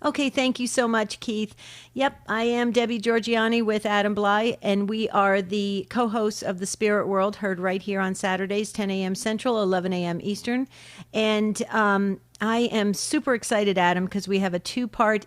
Okay, thank you so much, Keith. Yep, I am Debbie Georgianni with Adam Blai, and we are the co-hosts of The Spirit World, heard right here on Saturdays, 10 a.m. Central, 11 a.m. Eastern. And I am super excited, Adam, because we have a two-part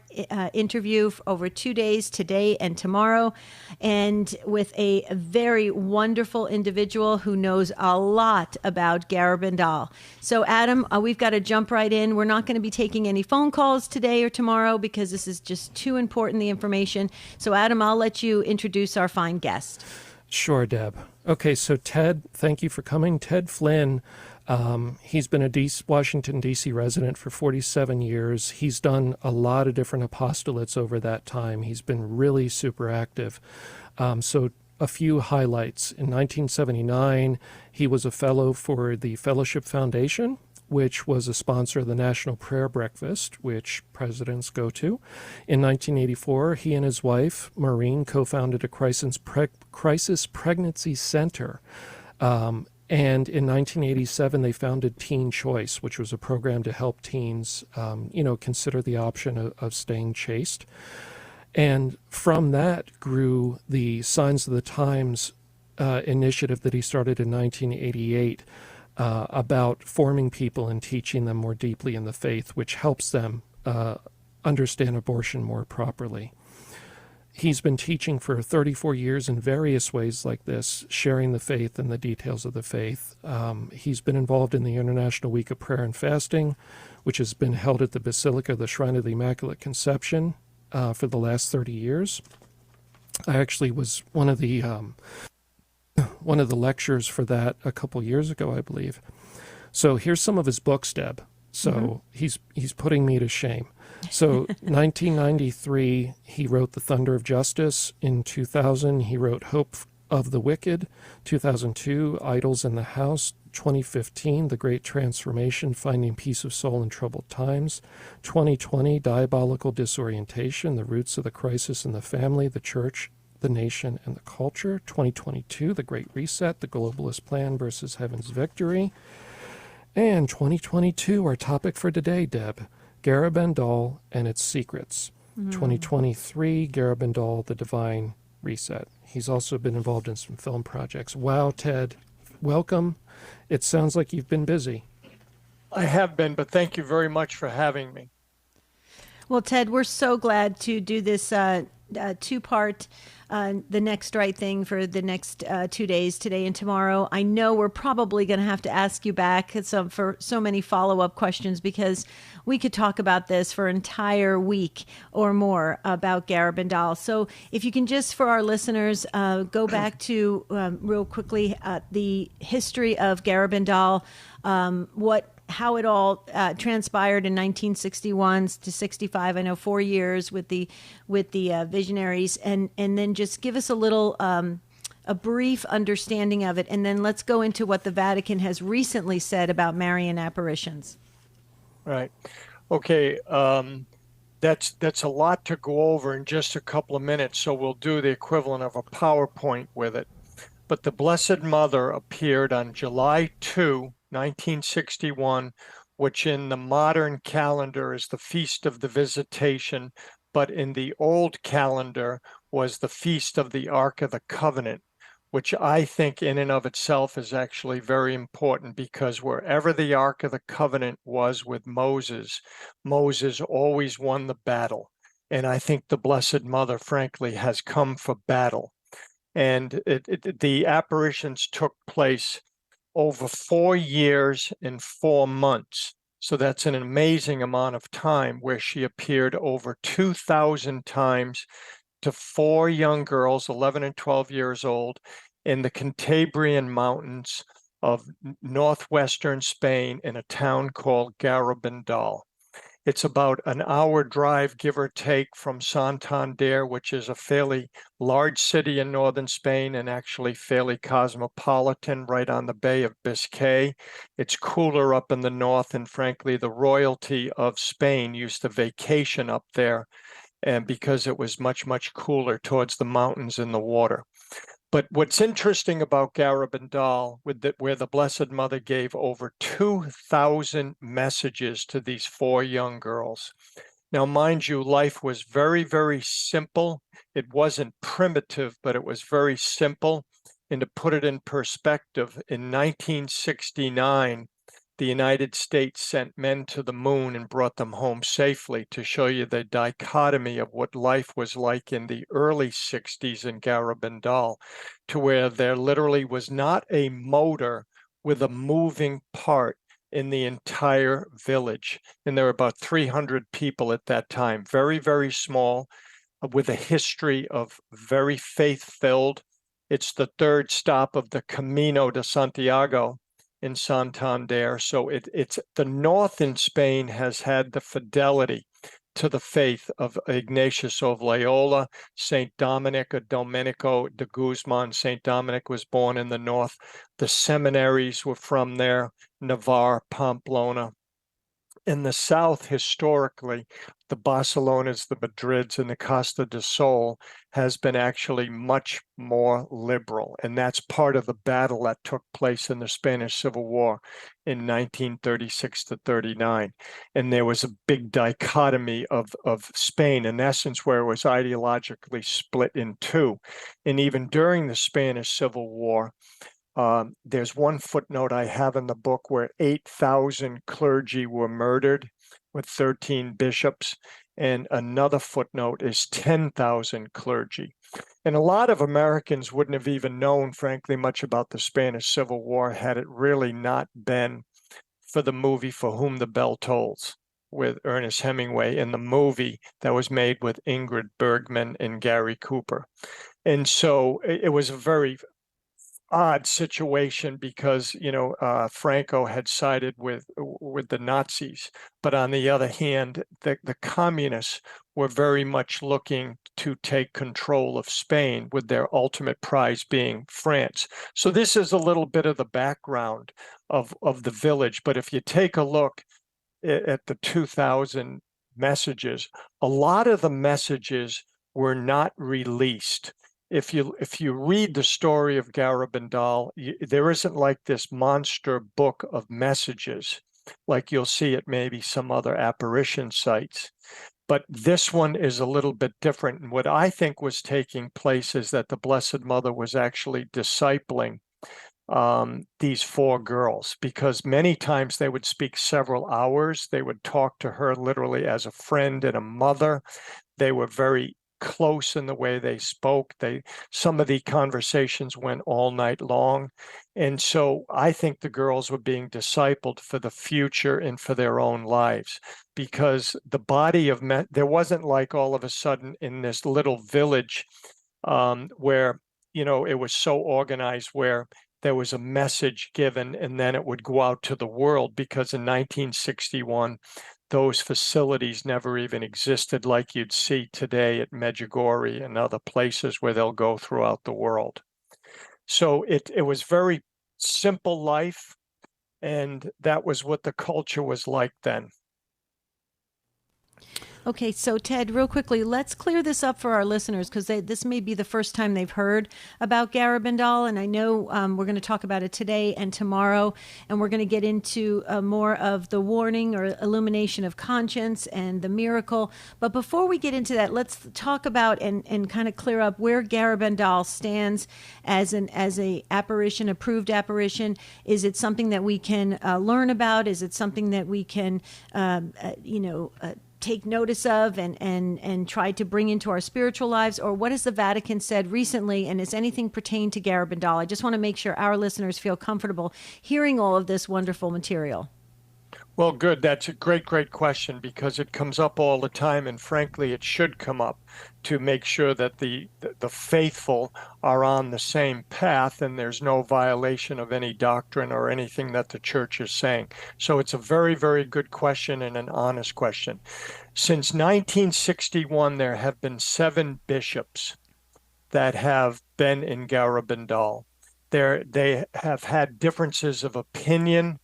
interview over 2 days, today and tomorrow, and with a very wonderful individual who knows a lot about Garabandal. So, Adam, we've got to jump right in. We're not going to be taking any phone calls today or tomorrow because this is just too important, the information. So, Adam, I'll let you introduce our fine guest. Sure, Deb. Okay, so Ted, thank you for coming. Ted Flynn, he's been a Washington, D.C. resident for 47 years. He's done a lot of different apostolates over that time. He's been really super active. So a few highlights. In 1979, he was a fellow for the Fellowship Foundation, which was a sponsor of the National Prayer Breakfast, which presidents go to. In 1984, he and his wife, Marian, co-founded a crisis pregnancy center. And in 1987, they founded Teen Choice, which was a program to help teens, consider the option of staying chaste. And from that grew the Signs of the Times initiative that he started in 1988 about forming people and teaching them more deeply in the faith, which helps them understand abortion more properly. He's been teaching for 34 years in various ways like this, sharing the faith and the details of the faith. He's been involved in the International Week of Prayer and Fasting, which has been held at the Basilica of the Shrine of the Immaculate Conception for the last 30 years. I actually was one of the lecturers for that a couple years ago, I believe. So here's some of his books, Deb. So he's putting me to shame. So 1993, he wrote The Thunder of Justice. In 2000, he wrote Hope of the Wicked. 2002, Idols in the House. 2015, The Great Transformation, Finding Peace of Soul in Troubled Times. 2020, Diabolical Disorientation, The Roots of the Crisis in the Family, the Church, the Nation, and the Culture. 2022, The Great Reset, The Globalist Plan versus Heaven's Victory. And 2022, our topic for today, Deb, Garabandal and its Secrets. 2023, Garabandal, The Divine Reset. He's also been involved in some film projects. Wow, Ted, welcome. It sounds like you've been busy. I have been, but thank you very much for having me. Well, Ted, we're so glad to do this two-part The Next Right Thing for the next 2 days, today and tomorrow. I know we're probably going to have to ask you back for so many follow-up questions because we could talk about this for an entire week or more about Garabandal. So if you can just, for our listeners, go back to real quickly the history of Garabandal, how it all transpired in 1961 to 65. I know 4 years with the visionaries, and then just give us a little a brief understanding of it, and then let's go into what the Vatican has recently said about Marian apparitions. Right. Okay. That's a lot to go over in just a couple of minutes, so we'll do the equivalent of a PowerPoint with it. But the Blessed Mother appeared on July 2, 1961, which in the modern calendar is the Feast of the Visitation, but in the old calendar was the Feast of the Ark of the Covenant, which I think in and of itself is actually very important because wherever the Ark of the Covenant was with Moses, Moses always won the battle. And I think the Blessed Mother, frankly, has come for battle. And the apparitions took place over 4 years and 4 months. So that's an amazing amount of time where she appeared over 2,000 times to 4 young girls, 11 and 12 years old, in the Cantabrian Mountains of northwestern Spain in a town called Garabandal. It's about an hour drive, give or take, from Santander, which is a fairly large city in northern Spain and actually fairly cosmopolitan, right on the Bay of Biscay. It's cooler up in the north, and frankly, the royalty of Spain used to vacation up there, and because it was much, much cooler towards the mountains and the water. But what's interesting about Garabandal, where the Blessed Mother gave over 2,000 messages to these 4 young girls, Now, mind you, life was very, very simple. It wasn't primitive, but it was very simple. And to put it in perspective, in 1969, the United States sent men to the moon and brought them home safely, to show you the dichotomy of what life was like in the early 60s in Garabandal, to where there literally was not a motor with a moving part in the entire village. And there were about 300 people at that time, very, very small, with a history of very faith-filled. It's the third stop of the Camino de Santiago in Santander. So it's the north in Spain has had the fidelity to the faith of Ignatius of Loyola, Saint Dominic or Domenico de Guzman. Saint Dominic was born in the north. The seminaries were from there, Navarre, Pamplona. In the south, historically, the Barcelonas, the Madrids, and the Costa del Sol has been actually much more liberal. And that's part of the battle that took place in the Spanish Civil War in 1936 to 39. And there was a big dichotomy of Spain, in essence, where it was ideologically split in two. And even during the Spanish Civil War, there's one footnote I have in the book where 8,000 clergy were murdered with 13 bishops, and another footnote is 10,000 clergy. And a lot of Americans wouldn't have even known, frankly, much about the Spanish Civil War had it really not been for the movie For Whom the Bell Tolls with Ernest Hemingway, in the movie that was made with Ingrid Bergman and Gary Cooper. And so it was a very odd situation because, Franco had sided with the Nazis, but on the other hand, the communists were very much looking to take control of Spain, with their ultimate prize being France. So this is a little bit of the background of the village. But if you take a look at the 2000 messages, a lot of the messages were not released. If you read the story of Garabandal, there isn't like this monster book of messages like you'll see at maybe some other apparition sites. But this one is a little bit different. And what I think was taking place is that the Blessed Mother was actually discipling these four girls, because many times they would speak several hours. They would talk to her literally as a friend and a mother. They were very close in the way they spoke. Some of the conversations went all night long. And so I think the girls were being discipled for the future and for their own lives, because the body of men, there wasn't like all of a sudden in this little village where, it was so organized where there was a message given and then it would go out to the world, because in 1961, those facilities never even existed like you'd see today at Medjugorje and other places where they'll go throughout the world. So it was very simple life, and that was what the culture was like then. Okay, so Ted, real quickly, let's clear this up for our listeners, because this may be the first time they've heard about Garabandal, and I know we're going to talk about it today and tomorrow, and we're going to get into more of the warning or illumination of conscience and the miracle. But before we get into that, let's talk about and kind of clear up where Garabandal stands as a apparition, approved apparition. Is it something that we can learn about? Is it something that we can, take notice of and try to bring into our spiritual lives? Or what has the Vatican said recently, and is anything pertain to Garabandal? I just want to make sure our listeners feel comfortable hearing all of this wonderful material. Well, good. That's a great question, because it comes up all the time, and frankly, it should come up to make sure that the faithful are on the same path and there's no violation of any doctrine or anything that the church is saying. So it's a very, very good question and an honest question. Since 1961, there have been 7 bishops that have been in Garabandal. They have had differences of opinion,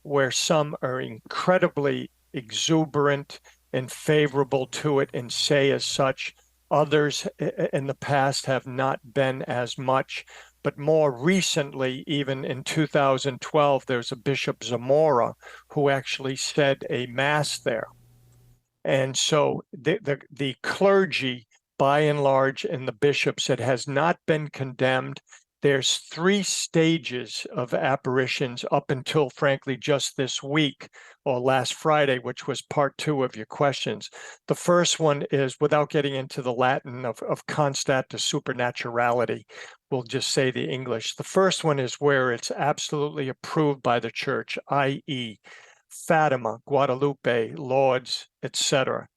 where some are incredibly exuberant and favorable to it and say as such. Others in the past have not been as much. But more recently, even in 2012, there's a Bishop Zamora who actually said a mass there. And so the clergy, by and large, and the bishops, it has not been condemned. There's 3 stages of apparitions up until, frankly, just this week or last Friday, which was part 2 of your questions. The first one is, without getting into the Latin of constat to supernaturality, we'll just say the English. The first one is where it's absolutely approved by the church, i.e., Fatima, Guadalupe, Lourdes, etc.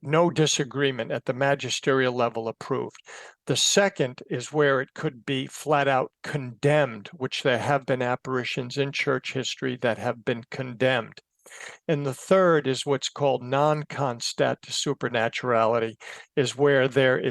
No disagreement at the magisterial level approved. The second is where it could be flat out condemned, which there have been apparitions in church history that have been condemned. And the third is what's called non-constat supernaturality, is where they're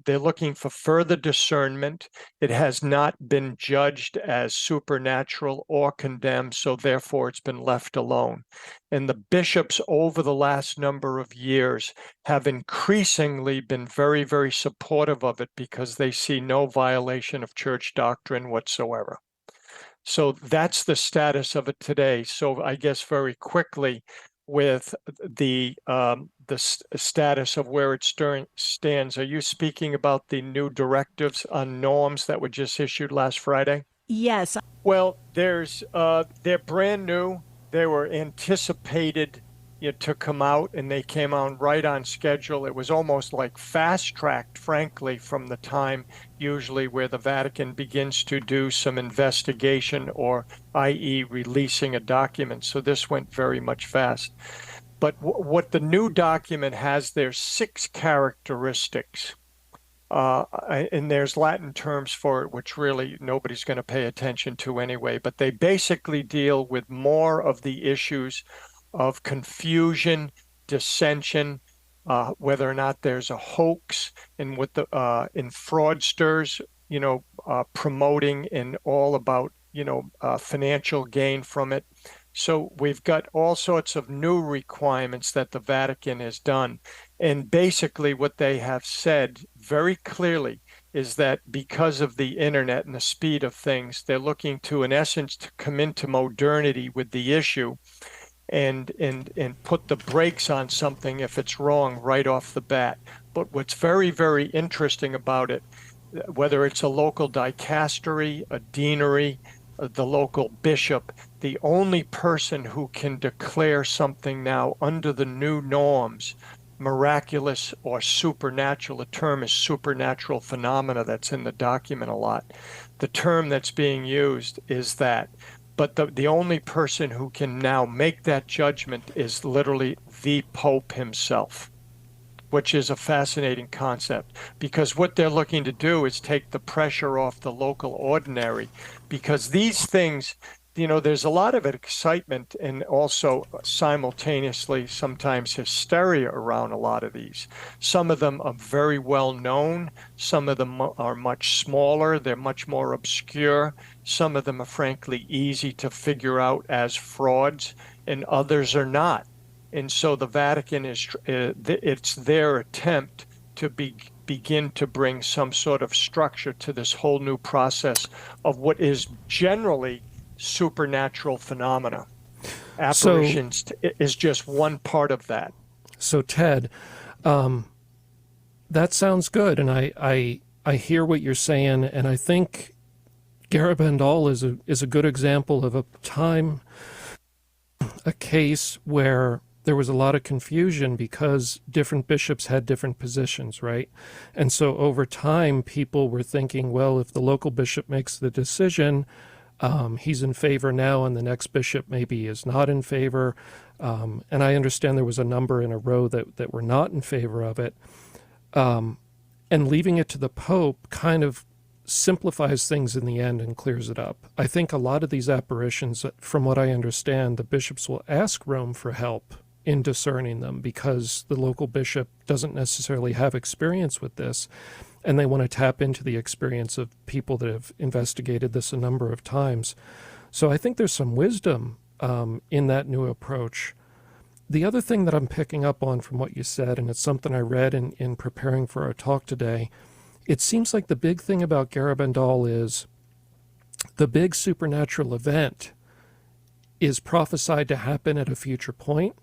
looking for further discernment. It has not been judged as supernatural or condemned, so therefore it's been left alone. And the bishops over the last number of years have increasingly been very, very supportive of it because they see no violation of church doctrine whatsoever. So that's the status of it today. So I guess very quickly, with the status of where it stands, are you speaking about the new directives on norms that were just issued last Friday? Yes. Well, they're brand new. They were anticipated to come out, and they came out right on schedule. It was almost like fast-tracked, frankly, from the time usually where the Vatican begins to do some investigation, or i.e. releasing a document. So this went very much fast. But what the new document has, there's 6 characteristics. And there's Latin terms for it, which really nobody's going to pay attention to anyway. But they basically deal with more of the issues of confusion, dissension, whether or not there's a hoax, and with the in fraudsters, promoting and all about financial gain from it. So we've got all sorts of new requirements that the Vatican has done, and basically what they have said very clearly is that because of the internet and the speed of things, they're looking to, in essence, to come into modernity with the issue. And put the brakes on something if it's wrong right off the bat. But what's very, very interesting about it, whether it's a local dicastery, a deanery, the local bishop, the only person who can declare something now under the new norms, miraculous or supernatural, the term is supernatural phenomena, that's in the document a lot. The term that's being used is that. But the only person who can now make that judgment is literally the Pope himself, which is a fascinating concept, because what they're looking to do is take the pressure off the local ordinary, because these things, there's a lot of excitement and also simultaneously sometimes hysteria around a lot of these. Some of them are very well known. Some of them are much smaller. They're much more obscure. Some of them are frankly easy to figure out as frauds, and others are not. And so the Vatican it's their attempt to begin to bring some sort of structure to this whole new process of what is generally supernatural phenomena. Apparitions is just one part of that. So Ted, that sounds good, and I hear what you're saying, and I think Garabandal is a good example of a case where there was a lot of confusion because different bishops had different positions, right? And so over time, people were thinking, well, if the local bishop makes the decision, he's in favor now, and the next bishop maybe is not in favor. And I understand there was a number in a row that were not in favor of it. And leaving it to the Pope kind of simplifies things in the end and clears it up. I think a lot of these apparitions, from what I understand, the bishops will ask Rome for help in discerning them because the local bishop doesn't necessarily have experience with this, and they want to tap into the experience of people that have investigated this a number of times. So I think there's some wisdom in that new approach. The other thing that I'm picking up on from what you said, and it's something I read in preparing for our talk today, it seems like the big thing about Garabandal is the big supernatural event is prophesied to happen at a future point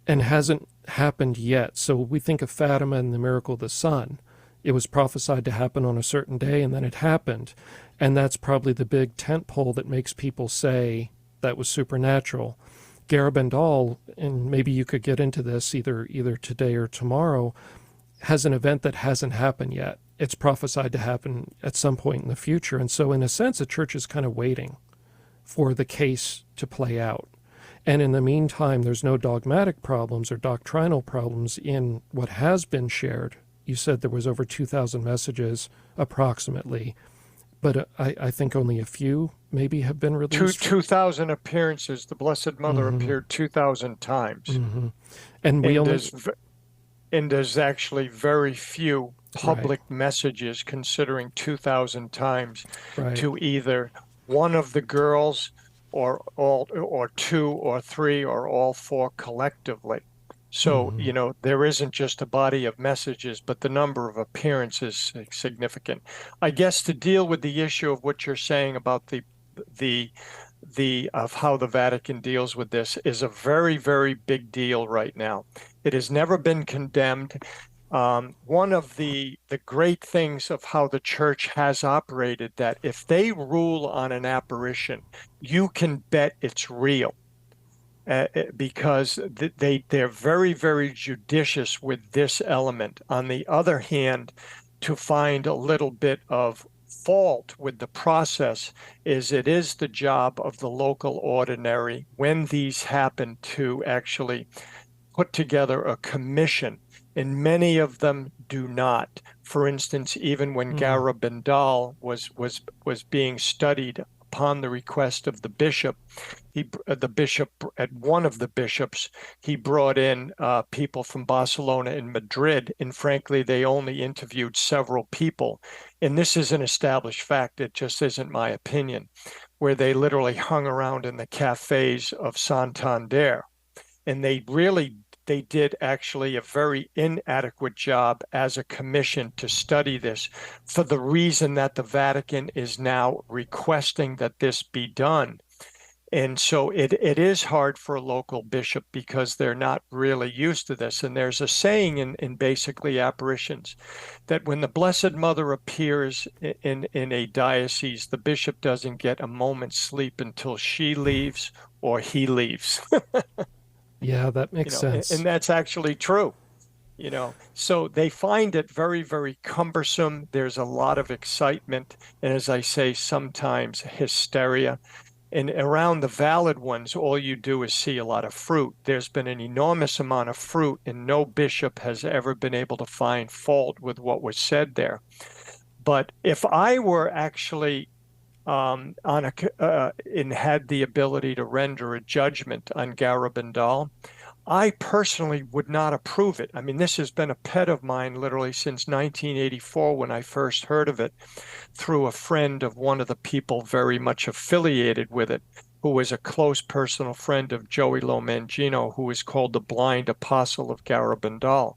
and hasn't happened yet. So we think of Fatima and the miracle of the sun. It was prophesied to happen on a certain day, and then it happened. And that's probably the big tent pole that makes people say that was supernatural. Garabandal, and maybe you could get into this either today or tomorrow, has an event that hasn't happened yet. It's prophesied to happen at some point in the future. And so in a sense, the church is kind of waiting for the case to play out. And in the meantime, there's no dogmatic problems or doctrinal problems in what has been shared. You said there was over 2,000 messages approximately, but I think only a few maybe have been released. 2,000 appearances. The Blessed Mother appeared 2,000 times. And there's actually very few public messages considering 2,000 times to either one of the girls or all, or two or three or all four collectively. So, there isn't just a body of messages, but the number of appearances is significant. I guess to deal with the issue of what you're saying about the of how the Vatican deals with this is a very, very big deal right now. It has never been condemned. One of the great things of how the church has operated, that if they rule on an apparition, you can bet it's real. Because they're very, very judicious with this element. On the other hand, to find a little bit of fault with the process is it is the job of the local ordinary when these happen to actually put together a commission, and many of them do not. For instance, even when Garabandal was being studied upon the request of the bishop, one of the bishops, he brought in people from Barcelona and Madrid, and frankly, they only interviewed several people. And this is an established fact, it just isn't my opinion, where they literally hung around in the cafes of Santander. And they did actually a very inadequate job as a commission to study this, for the reason that the Vatican is now requesting that this be done. And so it is hard for a local bishop because they're not really used to this. And there's a saying in basically apparitions that when the Blessed Mother appears in a diocese, the bishop doesn't get a moment's sleep until she leaves or he leaves. Yeah, that makes sense. And that's actually true. So they find it very, very cumbersome. There's a lot of excitement. And as I say, sometimes hysteria. And around the valid ones, all you do is see a lot of fruit. There's been an enormous amount of fruit, and no bishop has ever been able to find fault with what was said there. But if I were actually and had the ability to render a judgment on Garabandal, I personally would not approve it. I mean, this has been a pet of mine literally since 1984 when I first heard of it through a friend of one of the people very much affiliated with it, who was a close personal friend of Joey Lomangino, who is called the blind apostle of Garabandal.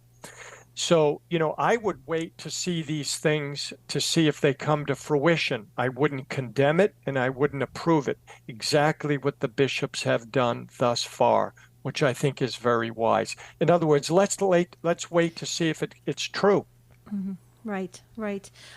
So, I would wait to see these things to see if they come to fruition. I wouldn't condemn it and I wouldn't approve it. Exactly what the bishops have done thus far, which I think is very wise. In other words, let's wait to see if it's true. Mm-hmm. Right.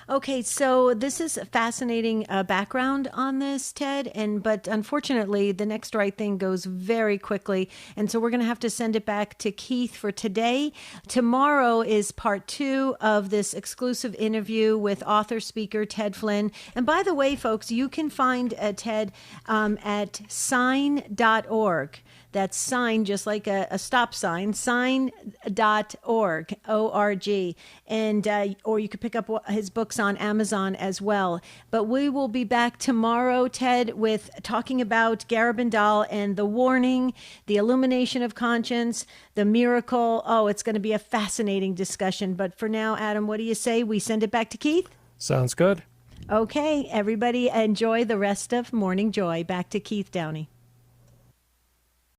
Okay, so this is a fascinating background on this, Ted, but unfortunately, the next right thing goes very quickly, and so we're going to have to send it back to Keith for today. Tomorrow is part 2 of this exclusive interview with author-speaker Ted Flynn. And by the way, folks, you can find Ted at sign.org. That's sign, just like a stop sign, sign.org, O-R-G. And, or you could pick up his books on Amazon as well. But we will be back tomorrow, Ted, with talking about Garabandal and the warning, the illumination of conscience, the miracle. Oh, it's going to be a fascinating discussion. But for now, Adam, what do you say? We send it back to Keith? Sounds good. Okay, everybody enjoy the rest of Morning Joy. Back to Keith Downey.